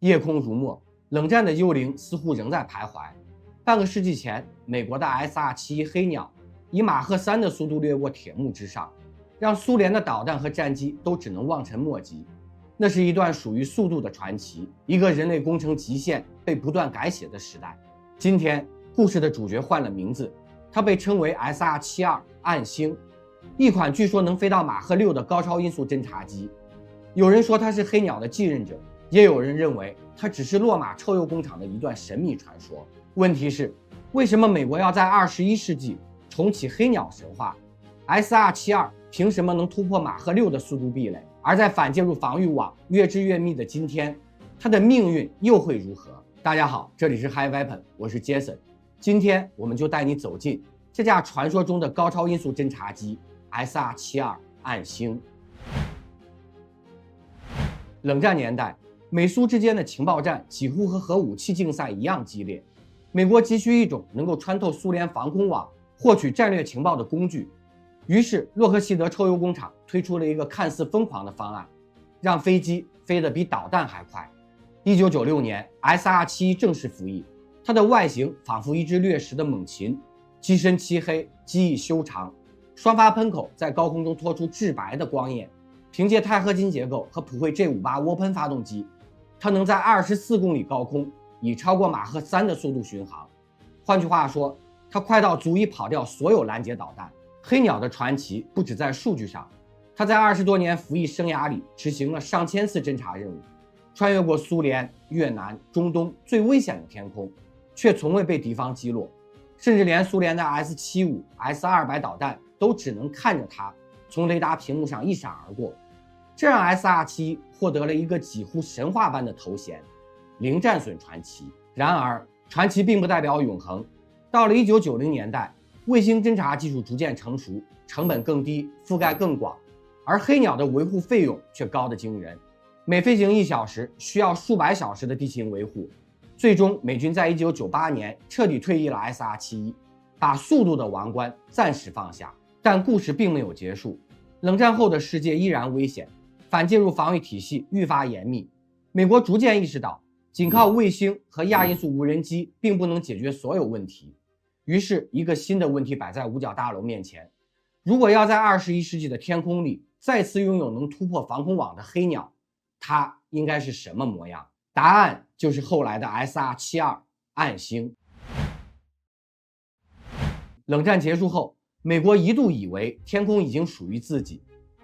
夜空如墨，冷战的幽灵似乎仍在徘徊。半个世纪前，美国的 SR-71黑鸟以马赫3的速度掠过铁幕之上，让苏联的导弹和战机都只能望尘莫及。那是一段属于速度的传奇，一个人类工程极限被不断改写的时代。今天，故事的主角换了名字，它被称为 SR-72暗星，一款据说能飞到马赫6的高超音速侦察机。有人说它是黑鸟的继任者，也有人认为它只是洛马臭鼬工厂的一段神秘传说。问题是，为什么美国要在21世纪重启黑鸟神话？ SR-72凭什么能突破马赫6的速度壁垒？而在反介入防御网越织越密的今天，它的命运又会如何？大家好，这里是 High Weapon， 我是 Jason。今天我们就带你走进这架传说中的高超音速侦察机 SR-72暗星。冷战年代，美苏之间的情报战几乎和核武器竞赛一样激烈。美国急需一种能够穿透苏联防空网获取战略情报的工具，于是洛克希德臭鼬工厂推出了一个看似疯狂的方案，让飞机飞得比导弹还快。1996年 SR-71正式服役，它的外形仿佛一只掠食的猛禽，机身漆黑，机翼修长，双发喷口在高空中拖出至白的光焰。凭借钛合金结构和普惠 G58涡喷发动机，它能在24公里高空以超过马赫3的速度巡航。换句话说，它快到足以跑掉所有拦截导弹。黑鸟的传奇不止在数据上，它在20多年服役生涯里执行了上千次侦察任务，穿越过苏联、越南、中东最危险的天空，却从未被敌方击落，甚至连苏联的 S-75、S-200导弹都只能看着它从雷达屏幕上一闪而过。这让 SR-71获得了一个几乎神话般的头衔——零战损传奇。然而，传奇并不代表永恒。到了1990年代，卫星侦察技术逐渐成熟，成本更低，覆盖更广，而黑鸟的维护费用却高得惊人，每飞行1小时需要数百小时的地勤维护。最终，美军在1998年彻底退役了 SR-71，把速度的王冠暂时放下。但故事并没有结束，冷战后的世界依然危险，反介入防御体系愈发严密。美国逐渐意识到，仅靠卫星和亚音速无人机并不能解决所有问题。于是，一个新的问题摆在五角大楼面前：如果要在21世纪的天空里再次拥有能突破防空网的黑鸟，它应该是什么模样？答案就是后来的 SR-72暗星。冷战结束后，美国一度以为天空已经属于自己，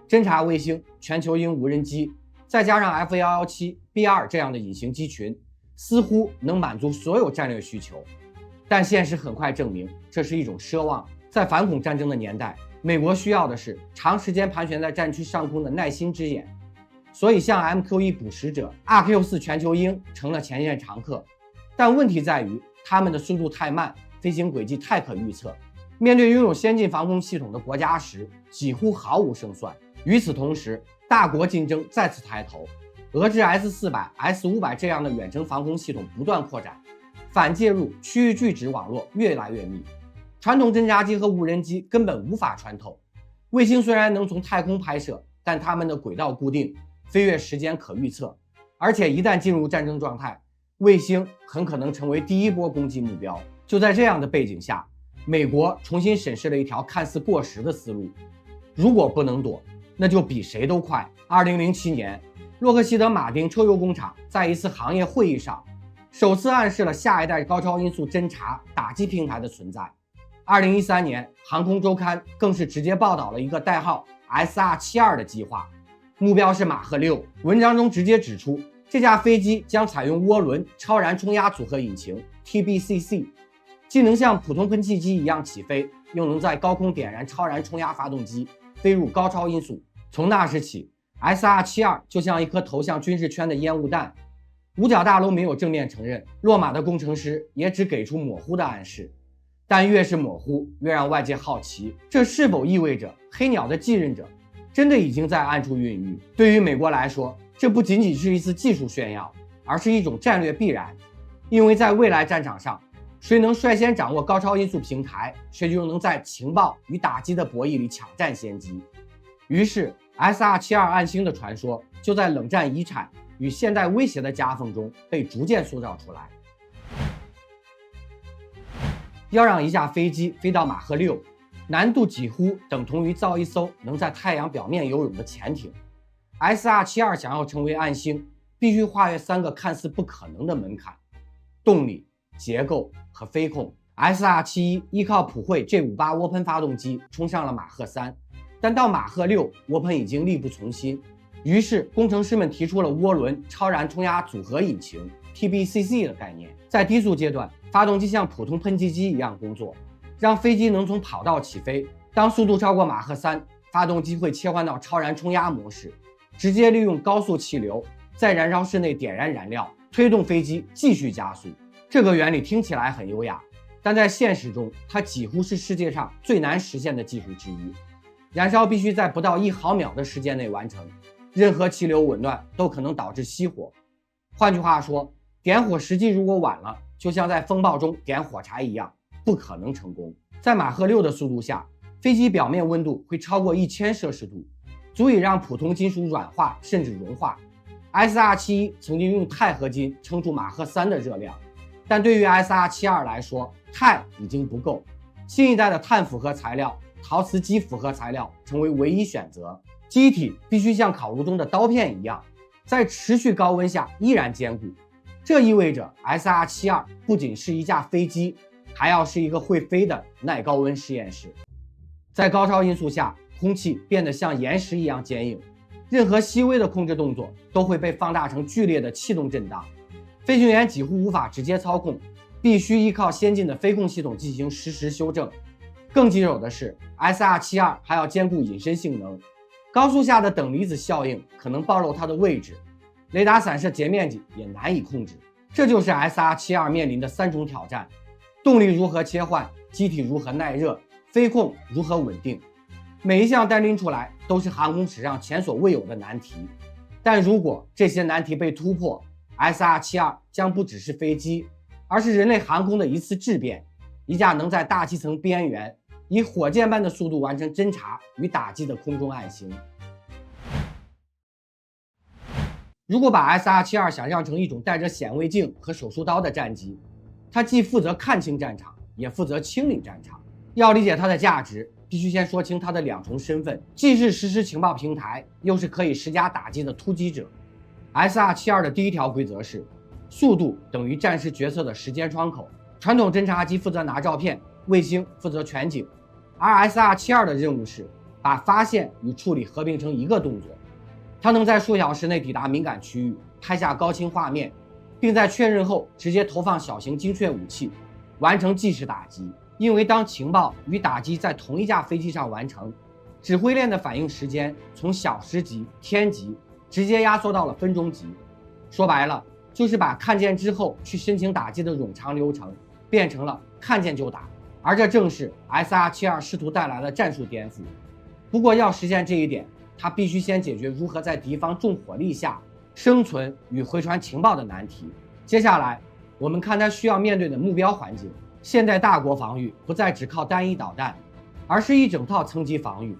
侦察卫星、全球鹰无人机，再加上 F-117、B-2这样的隐形机群，似乎能满足所有战略需求。但现实很快证明，这是一种奢望。在反恐战争的年代，美国需要的是长时间盘旋在战区上空的耐心之眼。所以像 MQ-1捕食者、RQ-4全球鹰成了前线常客。但问题在于，它们的速度太慢，飞行轨迹太可预测，面对拥有先进防空系统的国家时，几乎毫无胜算。与此同时，大国竞争再次抬头，俄制 S-400、S-500这样的远程防空系统不断扩展，反介入区域拒止网络越来越密，传统侦察机和无人机根本无法穿透。卫星虽然能从太空拍摄，但它们的轨道固定，飞跃时间可预测，而且一旦进入战争状态，卫星很可能成为第一波攻击目标。就在这样的背景下，美国重新审视了一条看似过时的思路：如果不能躲，那就比谁都快。2007年，洛克希德马丁臭鼬工厂在一次行业会议上，首次暗示了下一代高超音速侦察打击平台的存在。2013年，航空周刊更是直接报道了一个代号 SR-72的计划，目标是马赫6。文章中直接指出，这架飞机将采用涡轮超燃冲压组合引擎 TBCC， 既能像普通喷气机一样起飞，又能在高空点燃超燃冲压发动机，飞入高超音速。从那时起， SR-72就像一颗投向军事圈的烟雾弹。五角大楼没有正面承认，洛马的工程师也只给出模糊的暗示。但越是模糊，越让外界好奇，这是否意味着黑鸟的继任者真的已经在暗处孕育？对于美国来说，这不仅仅是一次技术炫耀，而是一种战略必然。因为在未来战场上，谁能率先掌握高超音速平台，谁就能在情报与打击的博弈里抢占先机。于是 SR-72暗星的传说就在冷战遗产与现代威胁的夹缝中被逐渐塑造出来。要让一架飞机飞到马赫6，难度几乎等同于造一艘能在太阳表面游泳的潜艇。SR-72想要成为暗星，必须跨越3个看似不可能的门槛：动力、结构和飞控。SR-71依靠普惠 G58 涡喷发动机冲上了马赫3，但到马赫6，涡喷已经力不从心。于是工程师们提出了涡轮超燃冲压组合引擎 TBCC 的概念。在低速阶段，发动机像普通喷气机一样工作，让飞机能从跑道起飞。当速度超过马赫3，发动机会切换到超燃冲压模式，直接利用高速气流在燃烧室内点燃燃料，推动飞机继续加速。这个原理听起来很优雅，但在现实中，它几乎是世界上最难实现的技术之一。燃烧必须在不到1毫秒的时间内完成，任何气流紊乱都可能导致熄火。换句话说，点火时机如果晚了，就像在风暴中点火柴一样，不可能成功。在马赫6的速度下，飞机表面温度会超过1000摄氏度，足以让普通金属软化甚至融化。SR-71曾经用钛合金撑住马赫3的热量，但对于 SR-72来说，钛已经不够。新一代的碳复合材料、陶瓷基复合材料成为唯一选择。机体必须像烤炉中的刀片一样，在持续高温下依然坚固。这意味着 SR-72不仅是一架飞机，还要是一个会飞的耐高温实验室。在高超音速下，空气变得像岩石一样坚硬，任何细微的控制动作都会被放大成剧烈的气动震荡。飞行员几乎无法直接操控，必须依靠先进的飞控系统进行实时修正。更棘手的是 SR-72还要兼顾隐身性能，高速下的等离子效应可能暴露它的位置，雷达散射截面积也难以控制。这就是 SR-72面临的3种挑战：动力如何切换，机体如何耐热，飞控如何稳定。每一项单拎出来都是航空史上前所未有的难题。但如果这些难题被突破， SR-72将不只是飞机，而是人类航空的一次质变，一架能在大气层边缘以火箭般的速度完成侦察与打击的空中暗星。如果把 SR-72想象成一种带着显微镜和手术刀的战机，它既负责看清战场，也负责清理战场。要理解它的价值，必须先说清它的2重身份，既是实时情报平台，又是可以施加打击的突击者。SR-72的第一条规则是，速度等于战时决策的时间窗口。传统侦察机负责拿照片，卫星负责全景，而 SR-72的任务是把发现与处理合并成一个动作。它能在数小时内抵达敏感区域，拍下高清画面，并在确认后直接投放小型精确武器，完成即时打击。因为当情报与打击在同一架飞机上完成，指挥链的反应时间从小时级、天级直接压缩到了分钟级。说白了，就是把看见之后去申请打击的冗长流程变成了看见就打，而这正是 SR-72试图带来的战术颠覆。不过要实现这一点，它必须先解决如何在敌方重火力下生存与回传情报的难题。接下来我们看它需要面对的目标环境。现代大国防御不再只靠单一导弹，而是一整套层级防御。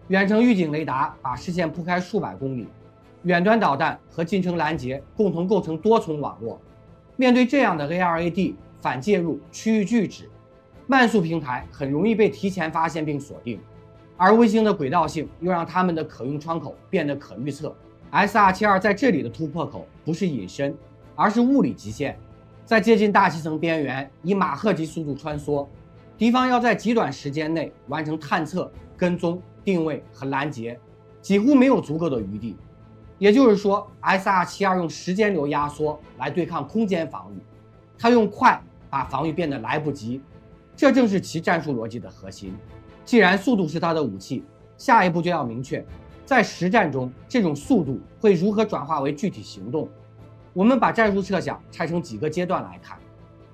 远程预警雷达把视线铺开数百公里，远端导弹和近程拦截共同构成多重网络。面对这样的 ARAD 反介入区域拒止，慢速平台很容易被提前发现并锁定，而卫星的轨道性又让它们的可用窗口变得可预测。SR-72在这里的突破口不是隐身，而是物理极限。在接近大气层边缘以马赫级速度穿梭，敌方要在极短时间内完成探测、跟踪、定位和拦截，几乎没有足够的余地。也就是说 SR-72用时间流压缩来对抗空间防御，它用快把防御变得来不及，这正是其战术逻辑的核心。既然速度是它的武器，下一步就要明确，在实战中这种速度会如何转化为具体行动。我们把战术设想拆成几个阶段来看。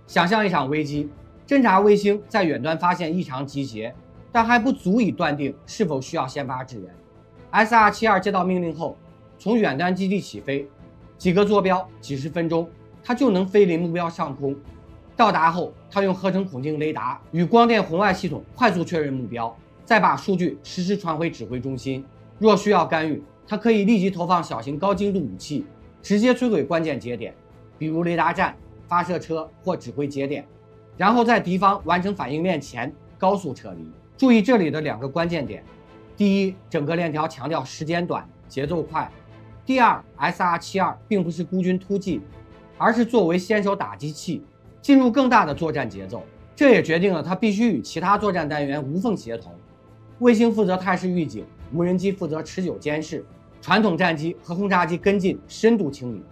想象一场危机，侦察卫星在远端发现异常集结，但还不足以断定是否需要先发制人。SR-72接到命令后，从远端基地起飞，几个坐标、几十分钟，它就能飞临目标上空。到达后，它用合成孔径雷达与光电红外系统快速确认目标，再把数据实时传回指挥中心。若需要干预，它可以立即投放小型高精度武器，直接摧毁关键节点，比如雷达站、发射车或指挥节点，然后在敌方完成反应链前高速撤离。注意这里的2个关键点：第一，整个链条强调时间短、节奏快；第二 ，SR-72并不是孤军突进，而是作为先手打击器，进入更大的作战节奏。这也决定了它必须与其他作战单元无缝协同。卫星负责态势预警，无人机负责持久监视，传统战机和轰炸机跟进深度清理。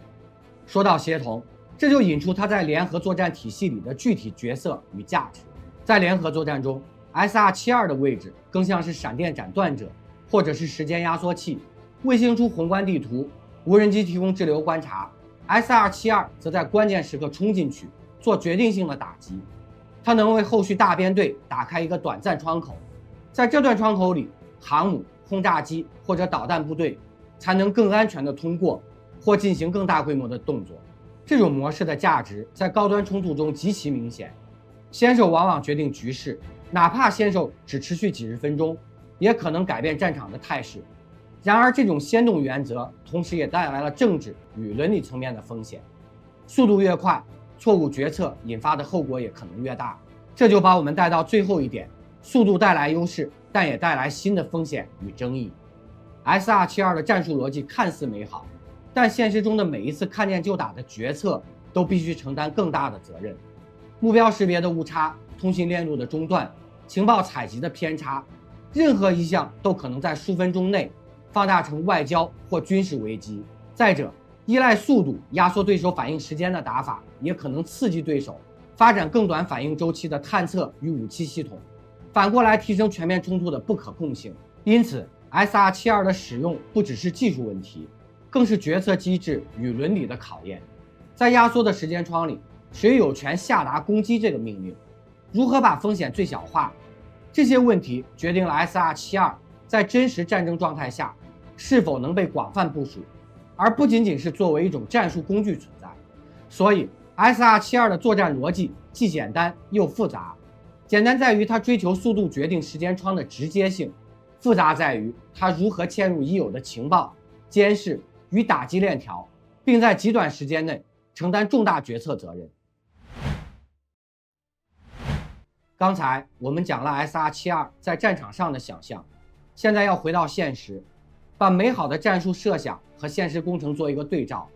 说到协同，这就引出它在联合作战体系里的具体角色与价值。在联合作战中， SR-72的位置更像是闪电斩断者，或者是时间压缩器。卫星出宏观地图，无人机提供滞留观察， SR-72则在关键时刻冲进去做决定性的打击。它能为后续大编队打开一个短暂窗口，在这段窗口里，航母、轰炸机或者导弹部队才能更安全地通过或进行更大规模的动作。这种模式的价值在高端冲突中极其明显。先手往往决定局势，哪怕先手只持续几十分钟，也可能改变战场的态势。然而，这种先动原则同时也带来了政治与伦理层面的风险。速度越快，错误决策引发的后果也可能越大。这就把我们带到最后一点：速度带来优势，但也带来新的风险与争议。SR-72的战术逻辑看似美好，但现实中的每一次看见就打的决策都必须承担更大的责任。目标识别的误差、通信链路的中断、情报采集的偏差，任何一项都可能在数分钟内放大成外交或军事危机。再者，依赖速度压缩对手反应时间的打法，也可能刺激对手发展更短反应周期的探测与武器系统，反过来提升全面冲突的不可控性。因此 SR-72的使用不只是技术问题，更是决策机制与伦理的考验。在压缩的时间窗里，谁有权下达攻击这个命令？如何把风险最小化？这些问题决定了 SR-72在真实战争状态下是否能被广泛部署，而不仅仅是作为一种战术工具存在。所以 SR-72的作战逻辑既简单又复杂。简单在于它追求速度决定时间窗的直接性，复杂在于它如何嵌入已有的情报、监视与打击链条，并在极短时间内承担重大决策责任。刚才我们讲了 SR-72在战场上的想象，现在要回到现实，把美好的战术设想和现实工程做一个对照，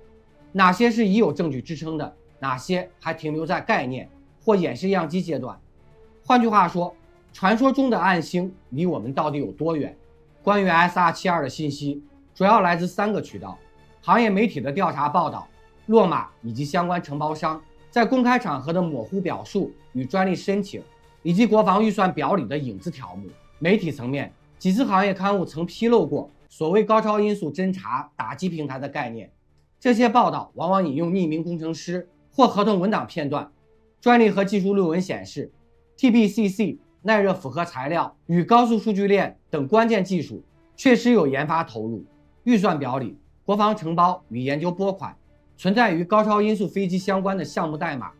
哪些是已有证据支撑的，哪些还停留在概念或演示样机阶段。换句话说，传说中的暗星离我们到底有多远？关于 SR-72的信息主要来自3个渠道：行业媒体的调查报道、洛马以及相关承包商在公开场合的模糊表述与专利申请，以及国防预算表里的影子条目。媒体层面，几次行业刊物曾披露过所谓高超音速侦察打击平台的概念，这些报道往往引用匿名工程师或合同文档片段。专利和技术论文显示， TBCC 耐热复合材料与高速数据链等关键技术确实有研发投入，预算表里国防承包与研究拨款，存在于高超音速飞机相关的项目代码，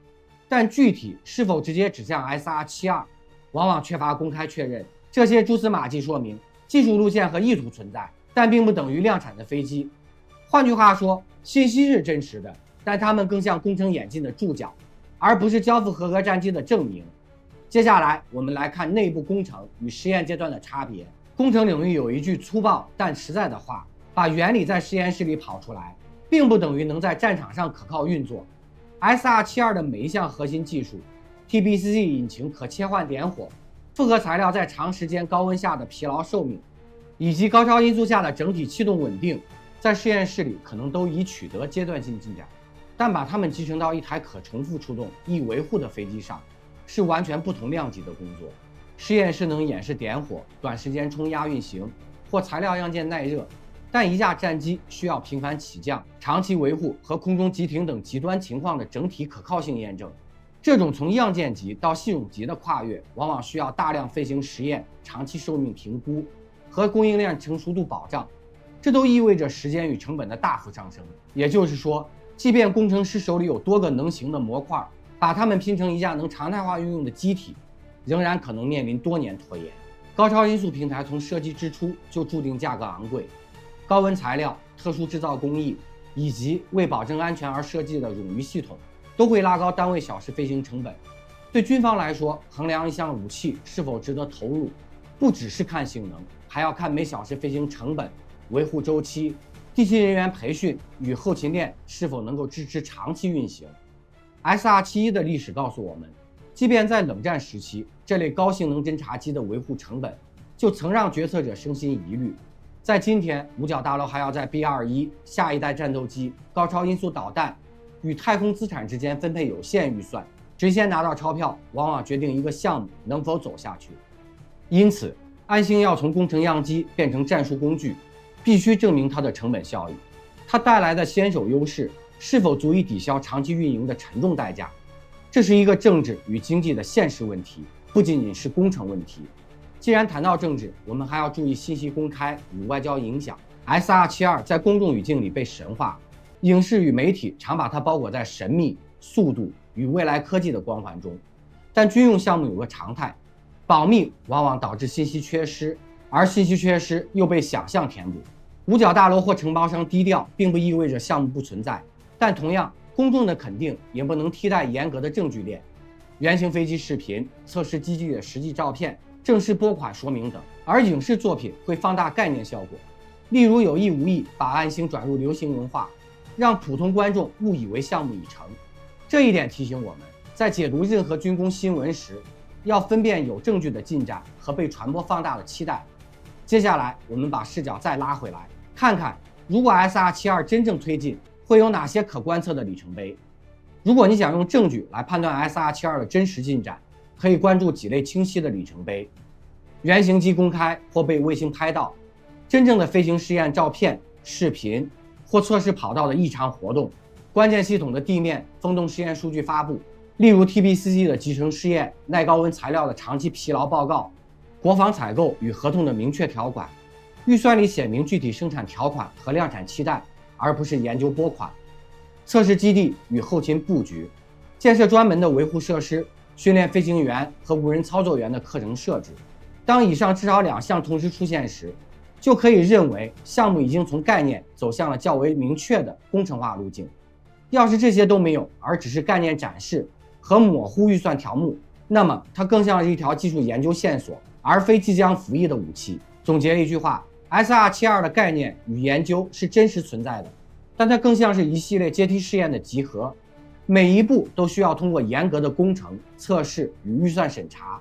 但具体是否直接指向 SR-72，往往缺乏公开确认。这些蛛丝马迹说明技术路线和意图存在，但并不等于量产的飞机。换句话说，信息是真实的，但它们更像工程演进的注脚，而不是交付合格战机的证明。接下来我们来看内部工程与实验阶段的差别。工程领域有一句粗暴但实在的话，把原理在实验室里跑出来，并不等于能在战场上可靠运作。SR-72的每一项核心技术， TBCC 引擎可切换点火，复合材料在长时间高温下的疲劳寿命，以及高超音速下的整体气动稳定，在实验室里可能都已取得阶段性进展，但把它们集成到一台可重复出动、易维护的飞机上，是完全不同量级的工作。实验室能演示点火、短时间冲压运行或材料样件耐热，但一架战机需要频繁起降、长期维护和空中急停等极端情况的整体可靠性验证。这种从样件级到系统级的跨越，往往需要大量飞行实验、长期寿命评估和供应链成熟度保障，这都意味着时间与成本的大幅上升。也就是说，即便工程师手里有多个能行的模块，把它们拼成一架能常态化运用的机体，仍然可能面临多年拖延。高超音速平台从设计之初就注定价格昂贵，高温材料、特殊制造工艺、以及为保证安全而设计的冗余系统，都会拉高单位小时飞行成本。对军方来说，衡量一项武器是否值得投入，不只是看性能，还要看每小时飞行成本、维护周期、地勤人员培训与后勤链是否能够支持长期运行。SR-71的历史告诉我们，即便在冷战时期，这类高性能侦察机的维护成本就曾让决策者生心疑虑。在今天，五角大楼还要在 B-21下一代战斗机、高超音速导弹与太空资产之间分配有限预算，谁先拿到钞票，往往决定一个项目能否走下去。因此，安星要从工程样机变成战术工具，必须证明它的成本效益，它带来的先手优势是否足以抵消长期运营的沉重代价。这是一个政治与经济的现实问题，不仅仅是工程问题。既然谈到政治，我们还要注意信息公开与外交影响。SR-72在公众语境里被神化，影视与媒体常把它包裹在神秘、速度与未来科技的光环中。但军用项目有个常态，保密往往导致信息缺失，而信息缺失又被想象填补。五角大楼或承包商低调，并不意味着项目不存在，但同样，公众的肯定也不能替代严格的证据链。原型飞机视频、测试基地的实际照片、正式拨款说明等，而影视作品会放大概念效果，例如有意无意把安星转入流行文化，让普通观众误以为项目已成。这一点提醒我们，在解读任何军工新闻时，要分辨有证据的进展和被传播放大的期待。接下来，我们把视角再拉回来，看看如果 SR-72真正推进，会有哪些可观测的里程碑。如果你想用证据来判断 SR-72的真实进展，可以关注几类清晰的里程碑：原型机公开或被卫星拍到，真正的飞行试验照片、视频或测试跑道的异常活动，关键系统的地面风洞试验数据发布，例如 TBCC 的集成试验、耐高温材料的长期疲劳报告、国防采购与合同的明确条款，预算里写明具体生产条款和量产期待，而不是研究拨款。测试基地与后勤布局，建设专门的维护设施，训练飞行员和无人操作员的课程设置。当以上至少2项同时出现时，就可以认为项目已经从概念走向了较为明确的工程化路径。要是这些都没有，而只是概念展示和模糊预算条目，那么它更像是一条技术研究线索，而非即将服役的武器。总结一句话， SR-72的概念与研究是真实存在的，但它更像是一系列阶梯试验的集合，每一步都需要通过严格的工程、测试与预算审查。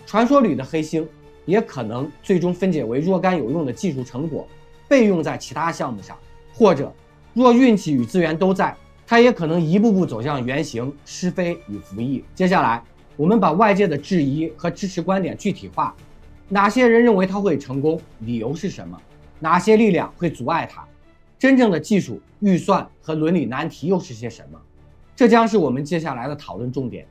传说里的黑星也可能最终分解为若干有用的技术成果，备用在其他项目上，或者若运气与资源都在，它也可能一步步走向原型、试飞与服役。接下来，我们把外界的质疑和支持观点具体化。哪些人认为它会成功？理由是什么？哪些力量会阻碍它？真正的技术、预算和伦理难题又是些什么？这将是我们接下来的讨论重点。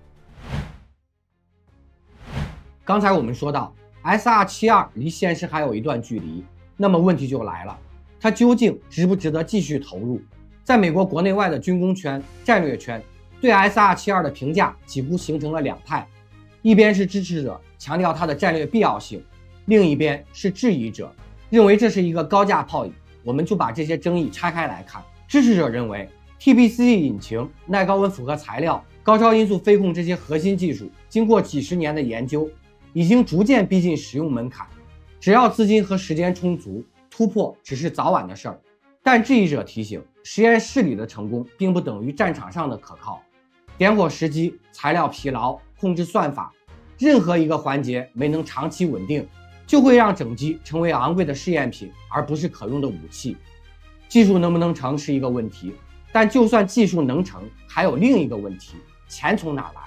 刚才我们说到 SR-72离现实还有一段距离，那么问题就来了，它究竟值不值得继续投入？在美国国内外的军工圈、战略圈，对 SR-72的评价几乎形成了两派，一边是支持者，强调它的战略必要性，另一边是质疑者，认为这是一个高价炮引。我们就把这些争议拆开来看。支持者认为 TBCC 引擎、耐高温复合材料、高超音速飞控这些核心技术，经过几十年的研究，已经逐渐逼近实用门槛，只要资金和时间充足，突破只是早晚的事儿。但质疑者提醒，实验室里的成功并不等于战场上的可靠。点火时机、材料疲劳、控制算法，任何一个环节没能长期稳定，就会让整机成为昂贵的试验品，而不是可用的武器。技术能不能成是一个问题，但就算技术能成，还有另一个问题：钱从哪来？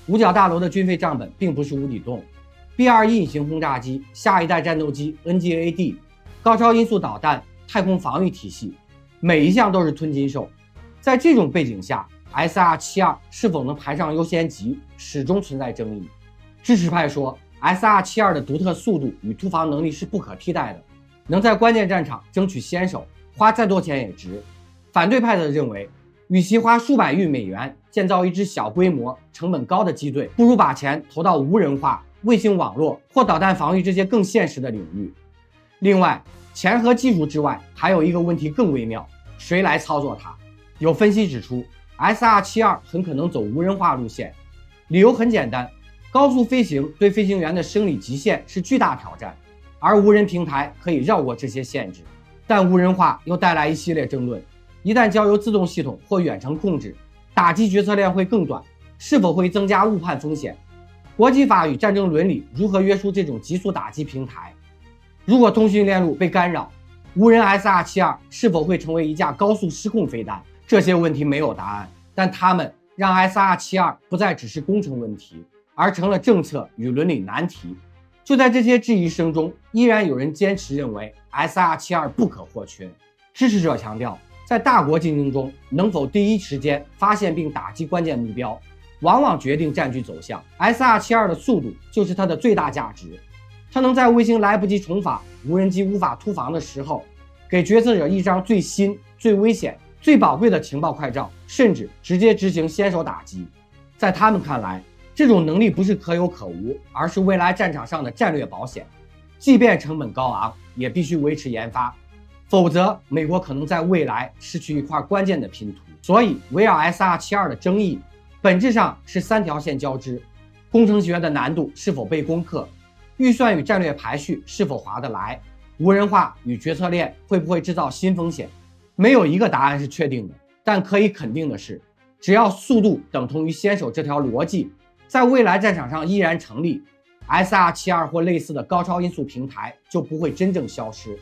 五角大楼的军费账本并不是无底洞。B-21隐形轰炸机、下一代战斗机 NGAD、高超音速导弹、太空防御体系，每一项都是吞金兽。在这种背景下， SR-72是否能排上优先级，始终存在争议。支持派说 SR-72的独特速度与突防能力是不可替代的，能在关键战场争取先手，花再多钱也值。反对派则认为，与其花数百亿美元建造一支小规模、成本高的机队，不如把钱投到无人化、卫星网络或导弹防御这些更现实的领域。另外，钱和技术之外，还有一个问题更微妙，谁来操作它？有分析指出 ，SR-72 很可能走无人化路线，理由很简单，高速飞行对飞行员的生理极限是巨大挑战，而无人平台可以绕过这些限制。但无人化又带来一系列争论，一旦交由自动系统或远程控制，打击决策链会更短，是否会增加误判风险？国际法与战争伦理如何约束这种急速打击平台？如果通讯链路被干扰，无人 SR-72 是否会成为一架高速失控飞弹？这些问题没有答案，但它们让 SR-72 不再只是工程问题，而成了政策与伦理难题。就在这些质疑声中，依然有人坚持认为 SR-72 不可或缺。支持者强调，在大国竞争中，能否第一时间发现并打击关键目标，往往决定战局走向。SR-72 的速度就是它的最大价值，它能在卫星来不及重返、无人机无法突防的时候，给决策者一张最新、最危险、最宝贵的情报快照，甚至直接执行先手打击。在他们看来，这种能力不是可有可无，而是未来战场上的战略保险。即便成本高昂，也必须维持研发，否则美国可能在未来失去一块关键的拼图。所以，围绕 SR-72 的争议，本质上是三条线交织：工程学的难度是否被攻克，预算与战略排序是否划得来，无人化与决策链会不会制造新风险。没有一个答案是确定的，但可以肯定的是，只要速度等同于先手这条逻辑在未来战场上依然成立， SR-72 或类似的高超音速平台就不会真正消失。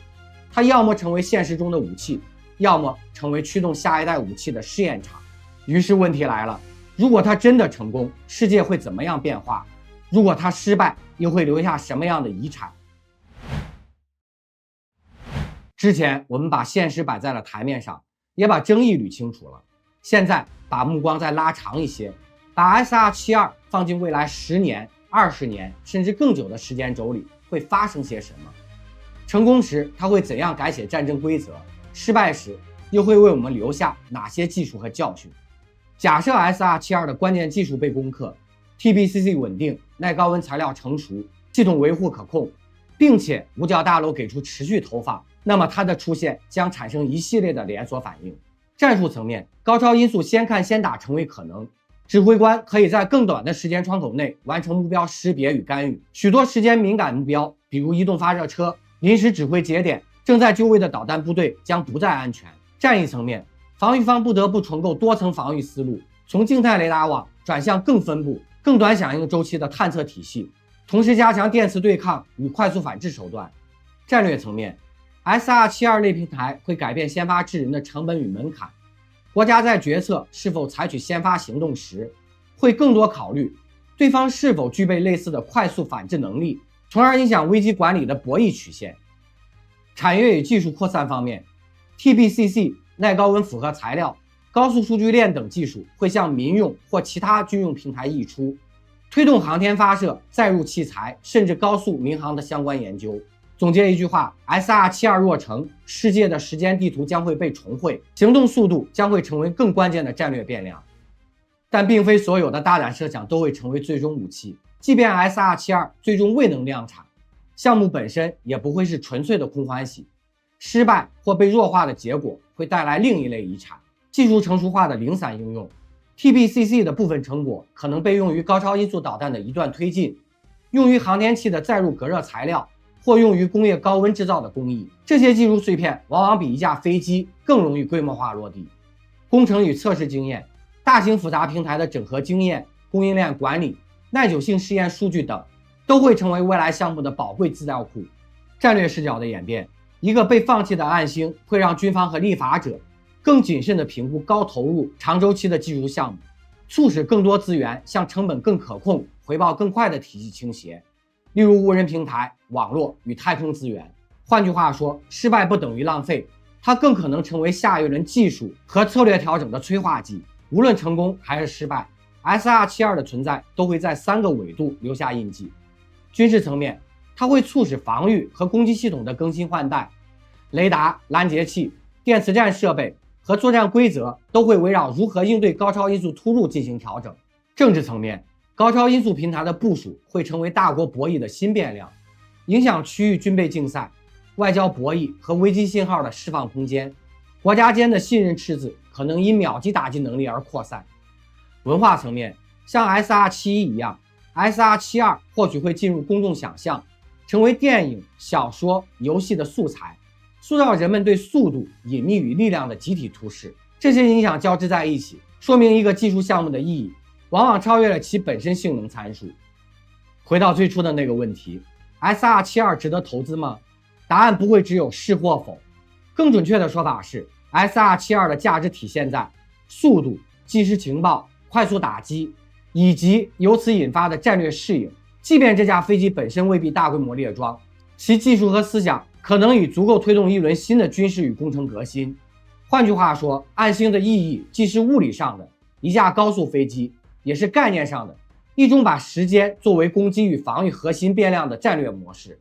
它要么成为现实中的武器，要么成为驱动下一代武器的试验场。于是问题来了，如果它真的成功，世界会怎么样变化？如果它失败，又会留下什么样的遗产？之前我们把现实摆在了台面上，也把争议捋清楚了。现在把目光再拉长一些，把 SR-72 放进未来10年、20年甚至更久的时间轴里，会发生些什么？成功时它会怎样改写战争规则？失败时又会为我们留下哪些技术和教训？假设 SR-72 的关键技术被攻克， TBCC 稳定，耐高温材料成熟，系统维护可控，并且五角大楼给出持续投放，那么它的出现将产生一系列的连锁反应。战术层面，高超音速先看先打成为可能，指挥官可以在更短的时间窗口内完成目标识别与干预。许多时间敏感目标，比如移动发射车、临时指挥节点、正在就位的导弹部队将不再安全。战役层面，防御方不得不重构多层防御思路，从静态雷达网转向更分布、更短响应周期的探测体系，同时加强电磁对抗与快速反制手段。战略层面， SR-72 类平台会改变先发制人的成本与门槛。国家在决策是否采取先发行动时，会更多考虑对方是否具备类似的快速反制能力，从而影响危机管理的博弈曲线。产业与技术扩散方面， TBCC、耐高温复合材料、高速数据链等技术会向民用或其他军用平台溢出，推动航天发射、载入器材甚至高速民航的相关研究。总结一句话， SR-72 若成，世界的时间地图将会被重绘，行动速度将会成为更关键的战略变量。但并非所有的大胆设想都会成为最终武器，即便 SR-72 最终未能量产，项目本身也不会是纯粹的空欢喜。失败或被弱化的结果会带来另一类遗产，技术成熟化的零散应用。 TBCC 的部分成果可能被用于高超音速导弹的一段推进，用于航天器的载入隔热材料，或用于工业高温制造的工艺。这些技术碎片往往比一架飞机更容易规模化落地。工程与测试经验、大型复杂平台的整合经验、供应链管理、耐久性试验数据等，都会成为未来项目的宝贵资料库。战略视角的演变，一个被放弃的暗星会让军方和立法者更谨慎地评估高投入、长周期的技术项目，促使更多资源向成本更可控、回报更快的体系倾斜，例如无人平台、网络与太空资源。换句话说，失败不等于浪费，它更可能成为下一轮技术和策略调整的催化剂。无论成功还是失败， SR-72 的存在都会在3个维度留下印记。军事层面，它会促使防御和攻击系统的更新换代，雷达、拦截器、电磁战设备和作战规则都会围绕如何应对高超音速突入进行调整。政治层面，高超音速平台的部署会成为大国博弈的新变量，影响区域军备竞赛、外交博弈和危机信号的释放空间。国家间的信任赤字可能因秒级打击能力而扩散。文化层面，像 SR-71 一样 ，SR-72 或许会进入公众想象，成为电影、小说、游戏的素材，塑造人们对速度、隐秘与力量的集体图式。这些影响交织在一起，说明一个技术项目的意义往往超越了其本身性能参数。回到最初的那个问题， SR-72 值得投资吗？答案不会只有是或否，更准确的说法是 SR-72 的价值体现在速度、即时情报、快速打击以及由此引发的战略适应。即便这架飞机本身未必大规模列装，其技术和思想可能已足够推动一轮新的军事与工程革新。换句话说，暗星的意义既是物理上的一架高速飞机，也是概念上的一种把时间作为攻击与防御核心变量的战略模式。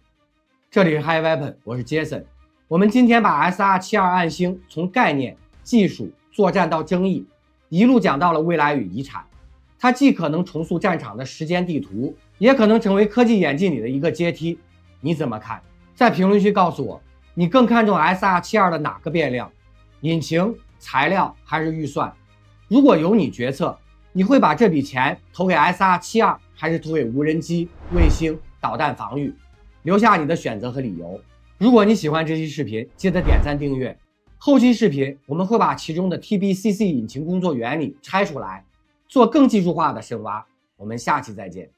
这里是 High Weapon， 我是 Jason。我们今天把 SR-72 暗星从概念、技术、作战到争议，一路讲到了未来与遗产。它既可能重塑战场的时间地图，也可能成为科技演进里的一个阶梯。你怎么看？在评论区告诉我，你更看重 SR-72 的哪个变量？引擎、材料还是预算？如果由你决策，你会把这笔钱投给 SR-72，还是投给无人机、卫星、导弹防御？留下你的选择和理由。如果你喜欢这期视频，记得点赞订阅。后期视频我们会把其中的 TBCC 引擎工作原理拆出来，做更技术化的深挖。我们下期再见。